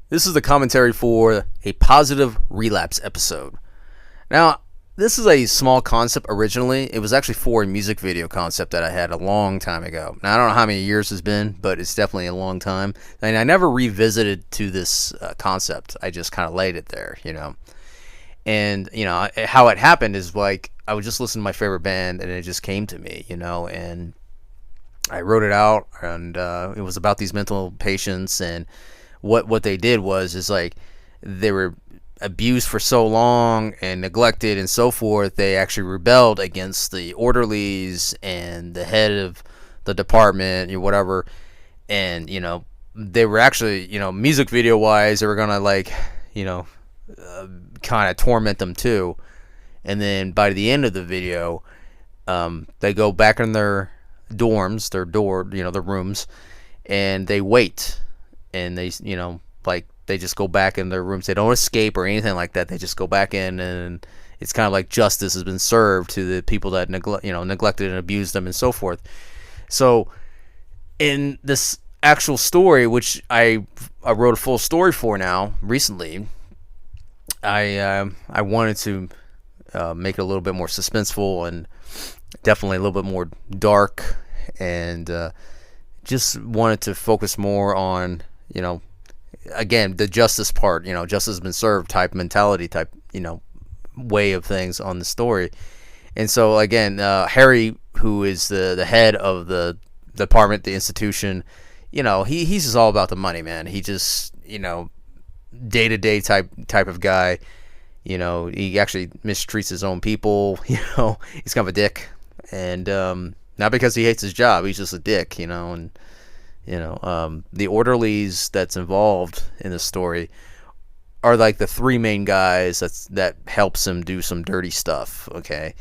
This is the commentary for a positive relapse episode. Now, this is a small concept originally. It was actually for a music video concept that I had a long time ago. Now, I don't know how many years it's been, but it's definitely a long time. And I never revisited to this concept. I just kind of laid it there, And, how it happened is like I would just listen to my favorite band and it just came to me, and I wrote it out, and it was about these mental patients, and what they did was is like they were abused for so long and neglected and so forth. They actually rebelled against the orderlies and the head of the department or whatever, and they were actually music video wise they were gonna kind of torment them too. And then by the end of the video, they go back in their dorms, their rooms, and they wait, and they they just go back in their rooms. They don't escape or anything like that. They just go back in, and it's kind of like justice has been served to the people that neglected and abused them and so forth. So in this actual story, which I wrote a full story for now recently, I wanted to make it a little bit more suspenseful and definitely a little bit more dark, and just wanted to focus more on again the justice part, justice has been served type mentality type way of things on the story. And so again, Harry, who is the head of the department, the institution, he's just all about the money, man. He just day-to-day type of guy. He actually mistreats his own people. He's kind of a dick, and not because he hates his job, he's just a dick. And the orderlies that's involved in the story are like the three main guys that helps him do some dirty stuff. Okay,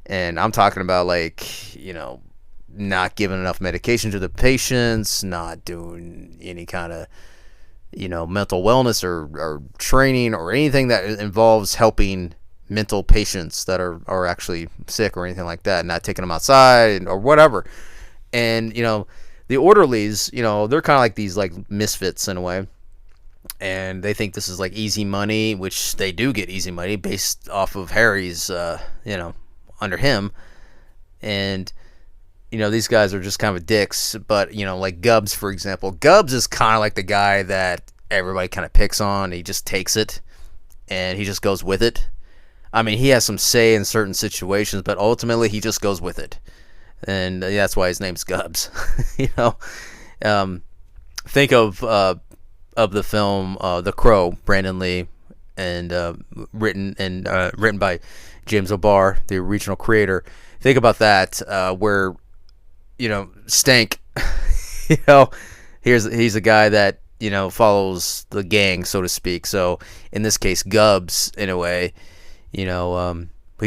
and I'm talking about not giving enough medication to the patients, not doing any kind of mental wellness or training or anything that involves helping mental patients that are actually sick or anything like that, not taking them outside or whatever. And the orderlies, they're kind of like these misfits in a way, and they think this is like easy money, which they do get easy money based off of Harry's under him. And these guys are just kind of dicks. But like Gubbs, for example, Gubbs is kind of like the guy that everybody kind of picks on. He just takes it and he just goes with it. I mean, he has some say in certain situations, but ultimately he just goes with it, and that's why his name's Gubbs. Think of the film The Crow, Brandon Lee, and written by James O'Barr, the original creator. Think about that, where Stank, he's a guy that follows the gang, so to speak. So in this case, Gubbs, in a way, he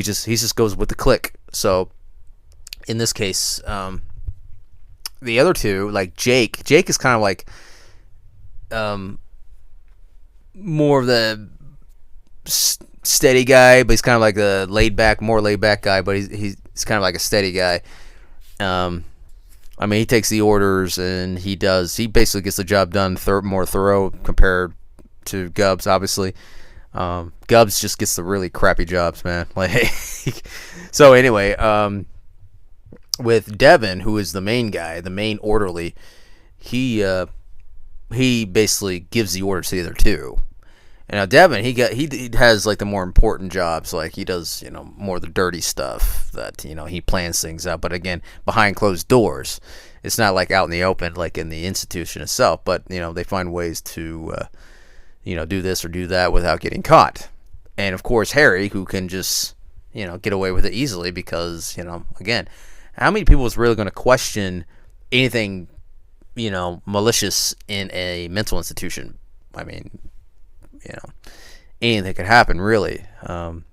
just goes with the clique. So in this case, the other two, like Jake is kind of like more of the steady guy, but he's kind of like the more laid back guy, but he's kind of like a steady guy. I mean, he takes the orders, and he basically gets the job done more thorough compared to Gubbs, obviously. Gubbs just gets the really crappy jobs, man. So anyway, with Devin, who is the main guy, the main orderly, he basically gives the orders to the other two. And now Devin, he has like the more important jobs, like he does more of the dirty stuff that he plans things out. But again, behind closed doors, it's not like out in the open, like in the institution itself. But they find ways to do this or do that without getting caught. And of course, Harry, who can just get away with it easily because again, how many people is really going to question anything malicious in a mental institution? I mean, anything could happen, really. Of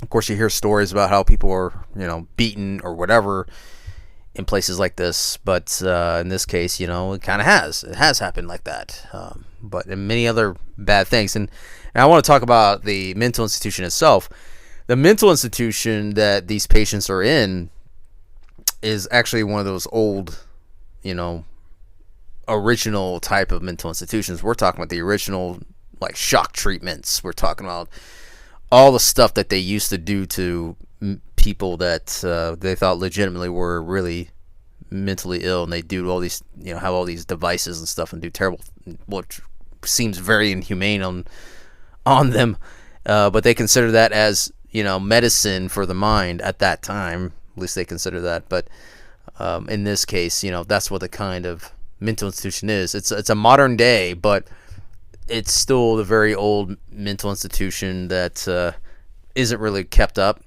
course, you hear stories about how people are, beaten or whatever in places like this. But in this case, it kind of has. It has happened like that. But in many other bad things. And I want to talk about the mental institution itself. The mental institution that these patients are in is actually one of those old, original type of mental institutions. We're talking about the original, like, shock treatments. We're talking about all the stuff that they used to do to people that they thought legitimately were really mentally ill, and they do all these, have all these devices and stuff and do terrible, what seems very inhumane on them, but they consider that as, medicine for the mind at that time. At least they consider that. But in this case, that's what the kind of mental institution is. It's a modern day, but it's still the very old mental institution that isn't really kept up.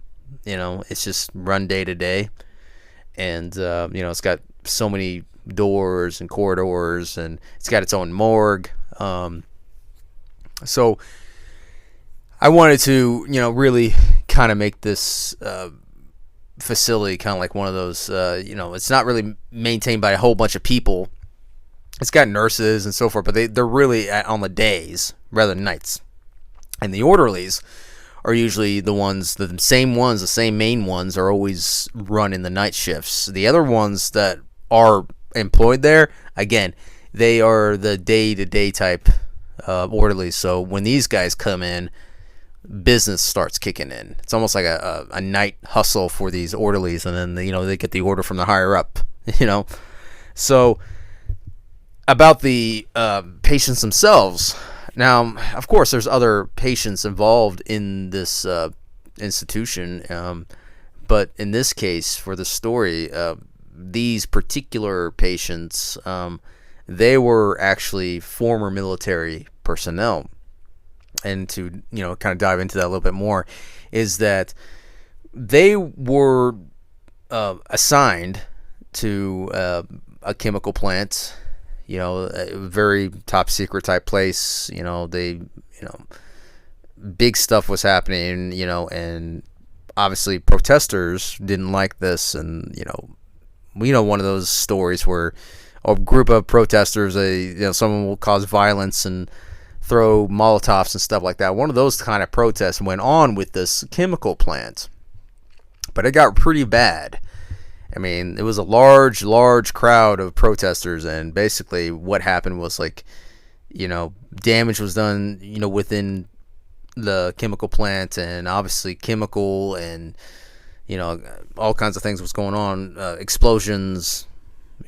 It's just run day to day, and it's got so many doors and corridors, and it's got its own morgue. So I wanted to, really kind of make this facility kind of like one of those, it's not really maintained by a whole bunch of people. It's got nurses and so forth, but they're really on the days rather than nights. And the orderlies are usually the same main ones are always run in the night shifts. The other ones that are employed there, again, they are the day-to-day type orderlies. So when these guys come in, business starts kicking in. It's almost like a night hustle for these orderlies, and then they get the order from the higher up. So about the patients themselves. Now, of course, there's other patients involved in this institution, but in this case, for the story, these particular patients, they were actually former military personnel. And to kind of dive into that a little bit more, is that they were assigned to a chemical plant, a very top secret type place. Big stuff was happening, and obviously protesters didn't like this. And one of those stories where a group of protesters, someone will cause violence and throw Molotovs and stuff like that. One of those kind of protests went on with this chemical plant, but it got pretty bad. I mean, it was a large crowd of protesters, and basically what happened was, like, damage was done, within the chemical plant, and obviously chemical and, all kinds of things was going on. Explosions,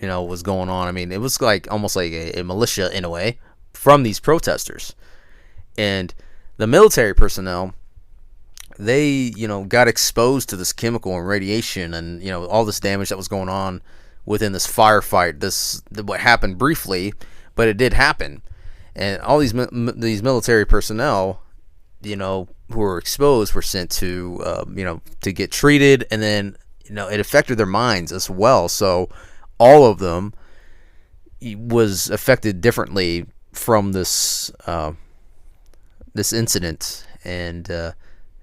was going on. I mean, it was like almost like a militia in a way from these protesters. And the military personnel, they got exposed to this chemical and radiation, and all this damage that was going on within this firefight. What happened briefly, but it did happen. And all these military personnel, who were exposed, were sent to to get treated, and then it affected their minds as well. So all of them was affected differently from this incident, and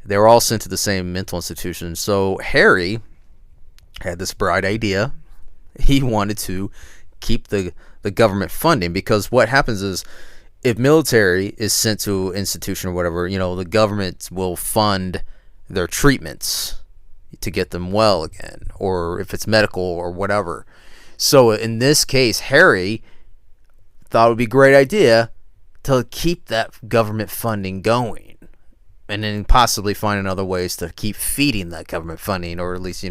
they were all sent to the same mental institution. So Harry had this bright idea. He wanted to keep the government funding, because what happens is, if military is sent to an institution or whatever, the government will fund their treatments to get them well again, or if it's medical or whatever. So in this case, Harry thought it would be a great idea to keep that government funding going, and then possibly finding other ways to keep feeding that government funding, or at least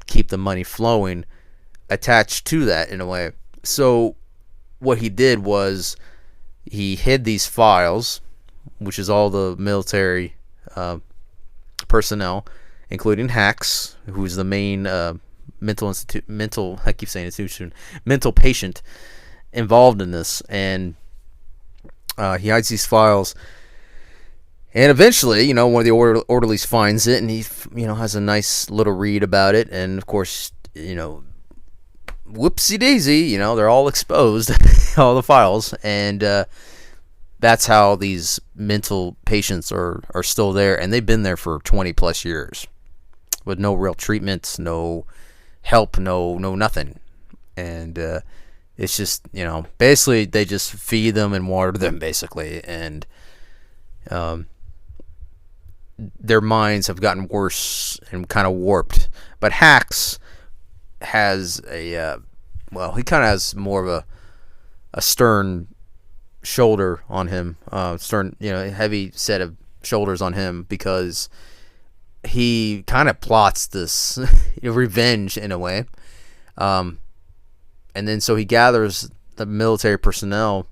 keep the money flowing attached to that in a way. So what he did was he hid these files, which is all the military personnel, including Hacks, who's the main mental patient involved in this. And he hides these files, and eventually, one of the orderlies finds it, and he, has a nice little read about it. And of course, whoopsie daisy, they're all exposed, all the files, and that's how these mental patients are still there, and they've been there for 20 plus years with no real treatment, no help, no nothing. And it's just, basically they just feed them and water them, basically, and their minds have gotten worse and kind of warped. But Hacks has he kind of has more of a stern shoulder on him, stern, a heavy set of shoulders on him, because he kind of plots this revenge in a way. And then so he gathers the military personnel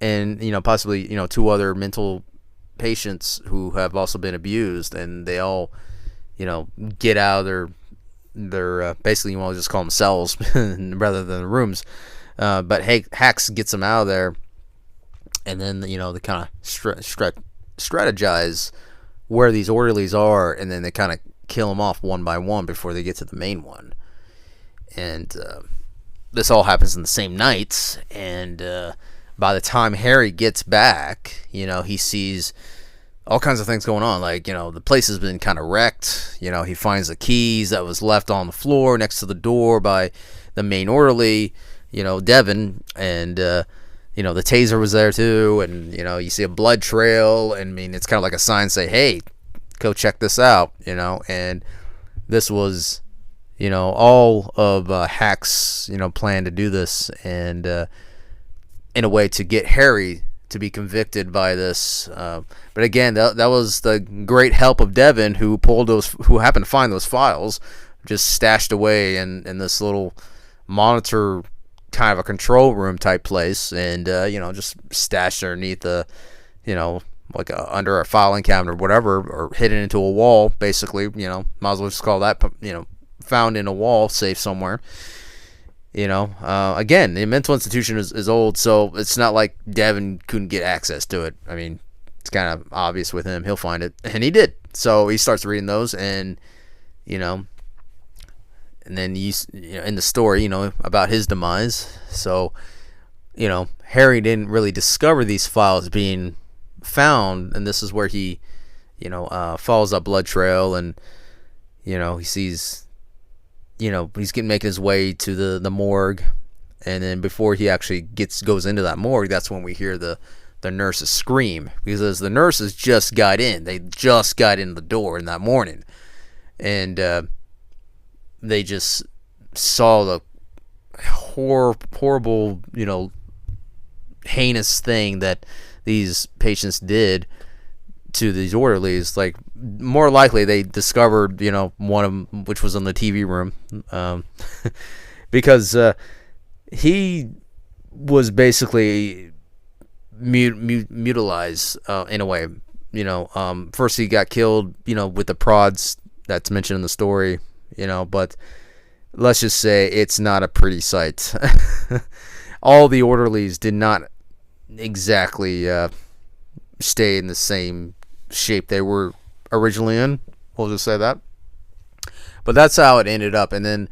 and, possibly, 2 other mental patients who have also been abused, and they all, get out of their basically, you want to just call them cells rather than rooms. But Hacks gets them out of there, and then, they kind of strategize where these orderlies are, and then they kind of kill them off one by one before they get to the main one. And this all happens in the same night, and by the time Harry gets back, he sees all kinds of things going on. Like, the place has been kind of wrecked. He finds the keys that was left on the floor next to the door by the main orderly, Devin, and the taser was there too, and you see a blood trail, and I mean, it's kind of like a sign say, hey, go check this out, and this was, all of Hack's, plan to do this, and in a way to get Harry to be convicted by this. But again, that was the great help of Devin, who happened to find those files, just stashed away in this little monitor, kind of a control room type place, and just stashed underneath the, like under a filing cabinet or whatever, or hidden into a wall, basically. Might as well just call that, found in a wall, safe somewhere. Again, the mental institution is old, so it's not like Devin couldn't get access to it. I mean, it's kind of obvious with him. He'll find it, and he did. So he starts reading those, and and then in the story, about his demise. So, Harry didn't really discover these files being found, and this is where he, follows that blood trail, and he sees, he's making his way to the morgue, and then before he actually goes into that morgue, that's when we hear the nurses scream, because the nurses just got in. They just got in the door in that morning, and they just saw the horrible, heinous thing that these patients did to these orderlies. Like, more likely they discovered, one of them, which was in the TV room, because he was basically mutilized in a way. First he got killed, with the prods that's mentioned in the story, but let's just say it's not a pretty sight. All the orderlies did not exactly stay in the same shape they were originally in. We'll just say that. But that's how it ended up. And then,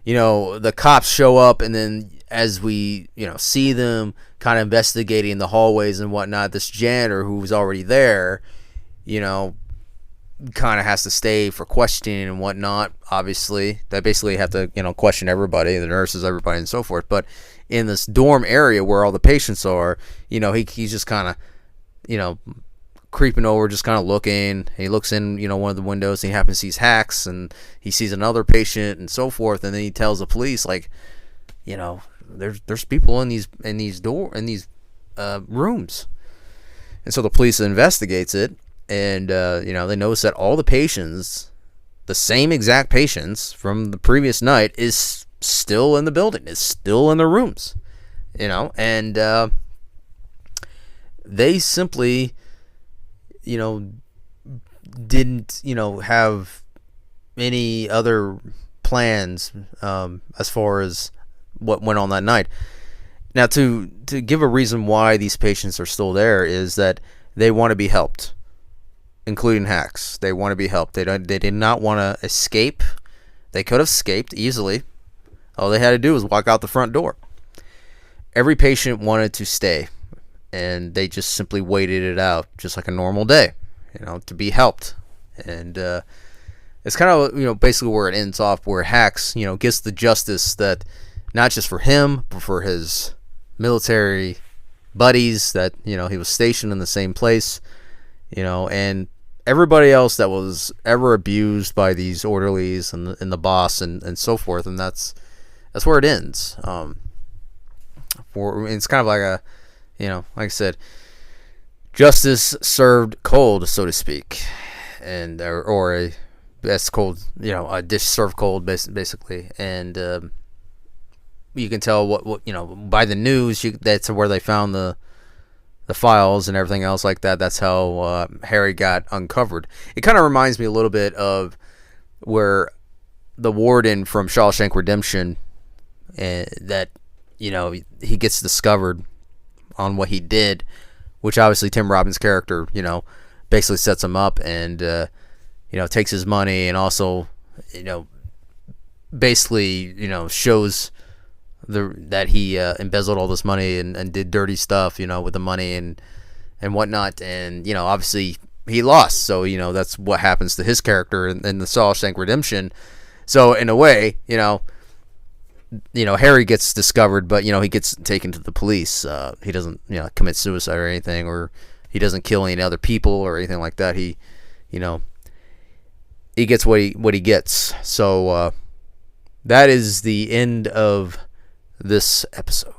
the cops show up, and then as we, see them kind of investigating the hallways and whatnot, this janitor who was already there, kind of has to stay for questioning and whatnot. Obviously, they basically have to, question everybody, the nurses, everybody, and so forth. But in this dorm area where all the patients are, he's just kind of, creeping over, just kind of looking. He looks in, one of the windows, and he happens to see Hacks, and he sees another patient, and so forth. And then he tells the police, like, there's people in these rooms. And so the police investigates it, and they notice that all the patients, the same exact patients from the previous night, is still in the building, is still in the rooms, and they simply, didn't, have any other plans as far as what went on that night. Now, to give a reason why these patients are still there is that they want to be helped, including Hacks. They want to be helped. They did not want to escape. They could have escaped easily. All they had to do was walk out the front door. Every patient wanted to stay, and they just simply waited it out, just like a normal day, to be helped. And it's kind of, basically where it ends off, where Hacks, gets the justice that, not just for him, but for his military buddies that, he was stationed in the same place, and everybody else that was ever abused by these orderlies and the boss and so forth. And that's where it ends. For it's kind of like a, like I said, justice served cold, so to speak, and or a that's cold, a dish served cold, basically, and you can tell what by the news. That's where they found the files and everything else like that. That's how Harry got uncovered. It kind of reminds me a little bit of where the warden from Shawshank Redemption, that he gets discovered on what he did, which obviously Tim Robbins' character, basically sets him up and takes his money, and also basically shows that he embezzled all this money and did dirty stuff, with the money and whatnot, and obviously he lost. So that's what happens to his character in the Shawshank Redemption. So in a way, Harry gets discovered, but he gets taken to the police. He doesn't commit suicide or anything, or he doesn't kill any other people or anything like that. He gets what he gets. So that is the end of this episode.